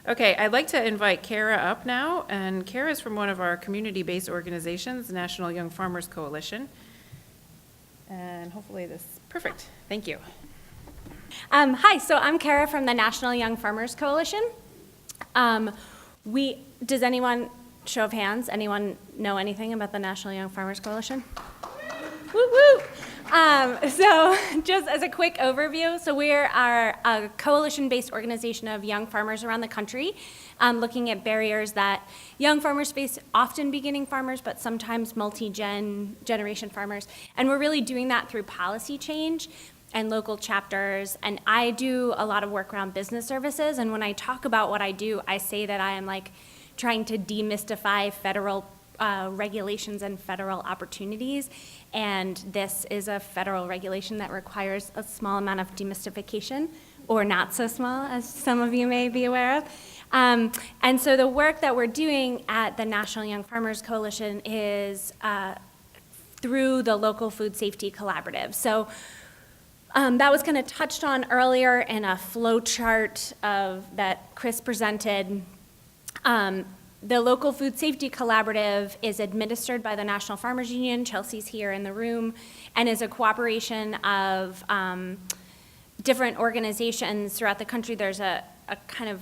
Okay, I'd like to invite Cara up now, and Cara is from one of our community-based organizations, the National Young Farmers Coalition. And hopefully perfect, thank you. Hi, so I'm Cara from the National Young Farmers Coalition. Does anyone, show of hands, anyone know anything about the National Young Farmers Coalition? Woo woo! So just as a quick overview, so we are a coalition-based organization of young farmers around the country, looking at barriers that young farmers face, often beginning farmers, but sometimes multi-generation farmers. And we're really doing that through policy change and local chapters. And I do a lot of work around business services. And when I talk about what I do, I say that I am like trying to demystify federal regulations and federal opportunities, and this is a federal regulation that requires a small amount of demystification, or not so small, as some of you may be aware of. And so the work that we're doing at the National Young Farmers Coalition is through the Local Food Safety Collaborative. So that was kind of touched on earlier in a flow chart that Chris presented. The Local Food Safety Collaborative is administered by the National Farmers Union. Chelsea's here in the room, and is a cooperation of different organizations throughout the country. There's a kind of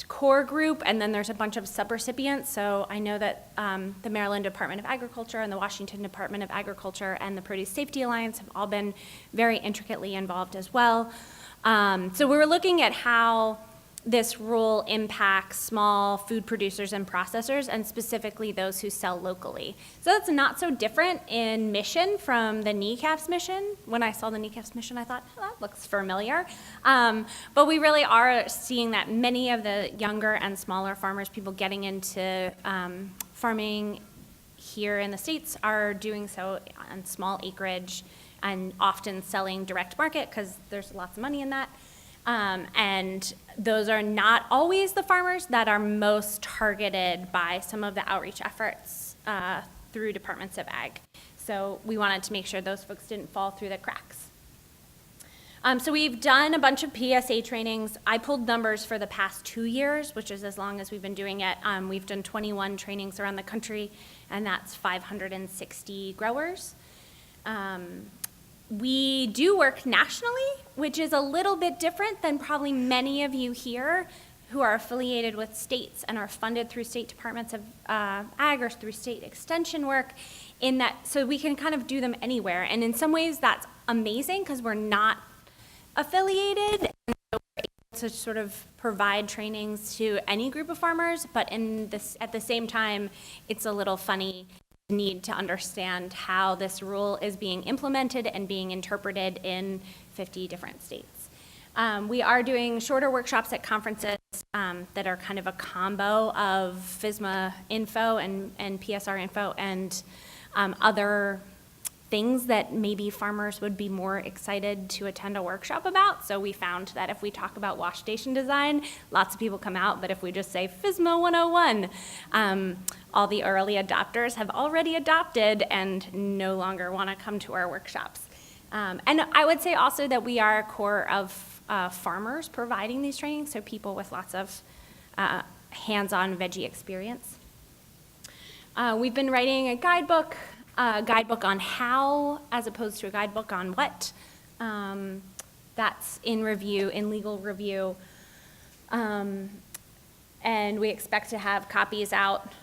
core group, and then there's a bunch of subrecipients. So I know that the Maryland Department of Agriculture and the Washington Department of Agriculture and the Produce Safety Alliance have all been very intricately involved as well. So we were looking at how this rule impacts small food producers and processors, and specifically those who sell locally. So that's not so different in mission from the NECAFS mission. When I saw the NECAFS mission, I thought, oh, that looks familiar. But we really are seeing that many of the younger and smaller farmers, people getting into farming here in the States, are doing so on small acreage and often selling direct market because there's lots of money in that. And those are not always the farmers that are most targeted by some of the outreach efforts through departments of ag. So we wanted to make sure those folks didn't fall through the cracks. So we've done a bunch of PSA trainings. I pulled numbers for the past 2 years, which is as long as we've been doing it. We've done 21 trainings around the country, and that's 560 growers. We do work nationally, which is a little bit different than probably many of you here who are affiliated with states and are funded through state departments of ag or through state extension work, in that, so we can kind of do them anywhere. And in some ways that's amazing because we're not affiliated, and so we're able to sort of provide trainings to any group of farmers, but at the same time, it's a little funny need to understand how this rule is being implemented and being interpreted in 50 different states. We are doing shorter workshops at conferences that are kind of a combo of FSMA info and PSR info and other things that maybe farmers would be more excited to attend a workshop about. So we found that if we talk about wash station design, lots of people come out, but if we just say FSMA 101, all the early adopters have already adopted and no longer want to come to our workshops. And I would say also that we are a core of farmers providing these trainings, so people with lots of hands-on veggie experience. We've been writing a guidebook on how, as opposed to a guidebook on what. That's in review, in legal review. And we expect to have copies out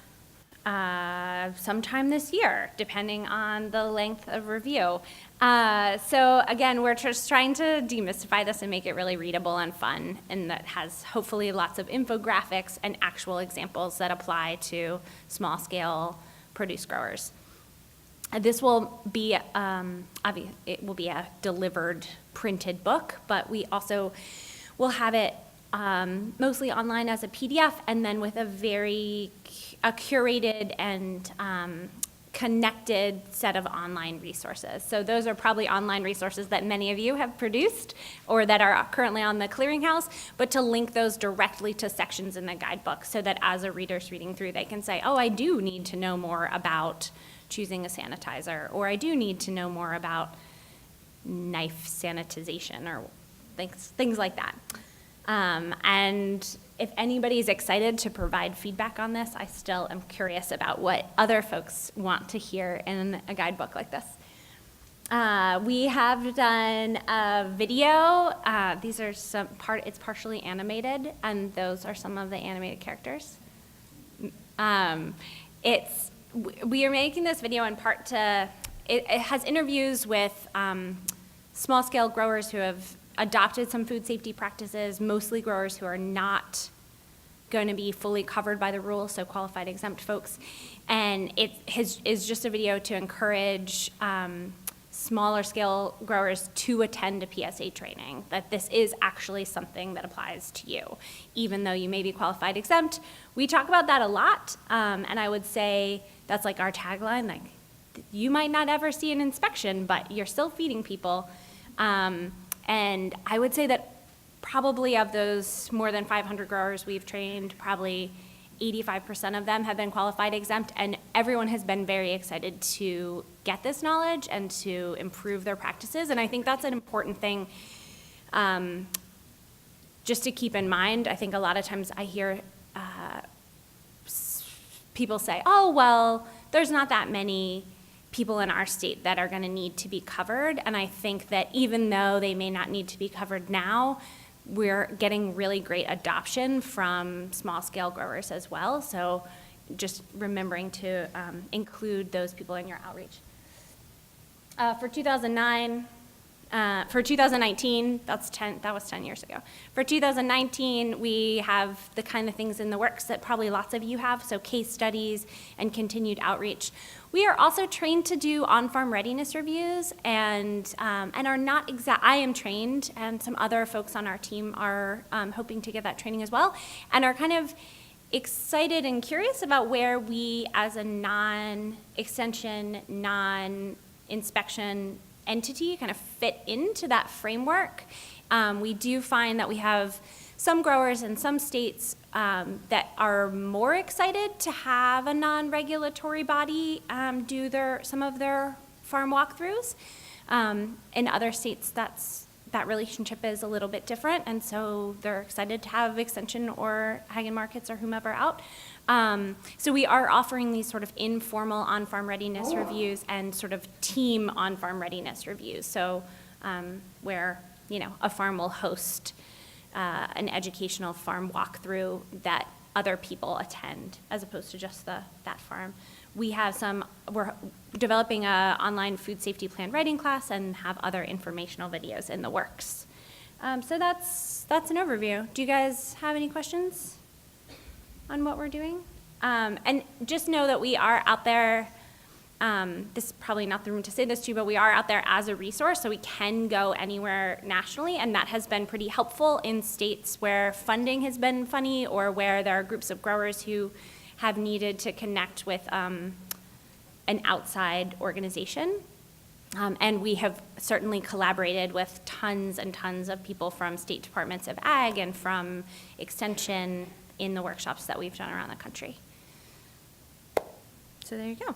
sometime this year, depending on the length of review. So again, we're just trying to demystify this and make it really readable and fun, and that has hopefully lots of infographics and actual examples that apply to small-scale produce growers. This will be, it will be a delivered printed book, but we also will have it mostly online as a PDF, and then with a very curated and connected set of online resources. So those are probably online resources that many of you have produced or that are currently on the clearinghouse, but to link those directly to sections in the guidebook so that as a reader's reading through, they can say, oh, I do need to know more about choosing a sanitizer, or I do need to know more about knife sanitization or things like that. And if anybody's excited to provide feedback on this, I still am curious about what other folks want to hear in a guidebook like this. We have done a video. These are it's partially animated, and those are some of the animated characters. We are making this video in part to, it has interviews with small-scale growers who have adopted some food safety practices, mostly growers who are not going to be fully covered by the rules, so qualified exempt folks. And it is just a video to encourage smaller scale growers to attend a PSA training, that this is actually something that applies to you. Even though you may be qualified exempt, we talk about that a lot, and I would say that's like our tagline, like, you might not ever see an inspection, but you're still feeding people. And I would say that probably of those more than 500 growers we've trained, probably 85% of them have been qualified exempt, and everyone has been very excited to get this knowledge and to improve their practices. And I think that's an important thing just to keep in mind. I think a lot of times I hear people say, oh, well, there's not that many people in our state that are going to need to be covered. And I think that even though they may not need to be covered now, we're getting really great adoption from small-scale growers as well. So just remembering to include those people in your outreach. For 2019, that was 10 years ago. For 2019, we have the kind of things in the works that probably lots of you have, so case studies and continued outreach. We are also trained to do on-farm readiness reviews, and are not I am trained, and some other folks on our team are hoping to get that training as well, and are kind of excited and curious about where we, as a non-extension, non-inspection entity, kind of fit into that framework. We do find that we have some growers in some states that are more excited to have a non-regulatory body do some of their farm walkthroughs. In other states, that relationship is a little bit different, and so they're excited to have Extension or Hagen Markets or whomever out. So we are offering these sort of informal on-farm readiness reviews and sort of team on-farm readiness reviews. So where, a farm will host an educational farm walkthrough that other people attend, as opposed to just that farm. We're developing an online food safety plan writing class and have other informational videos in the works. So that's an overview. Do you guys have any questions on what we're doing? And just know that we are out there. This is probably not the room to say this to you, but we are out there as a resource, so we can go anywhere nationally, and that has been pretty helpful in states where funding has been funny, or where there are groups of growers who have needed to connect with an outside organization. And we have certainly collaborated with tons and tons of people from state departments of ag and from Extension in the workshops that we've done around the country. So there you go.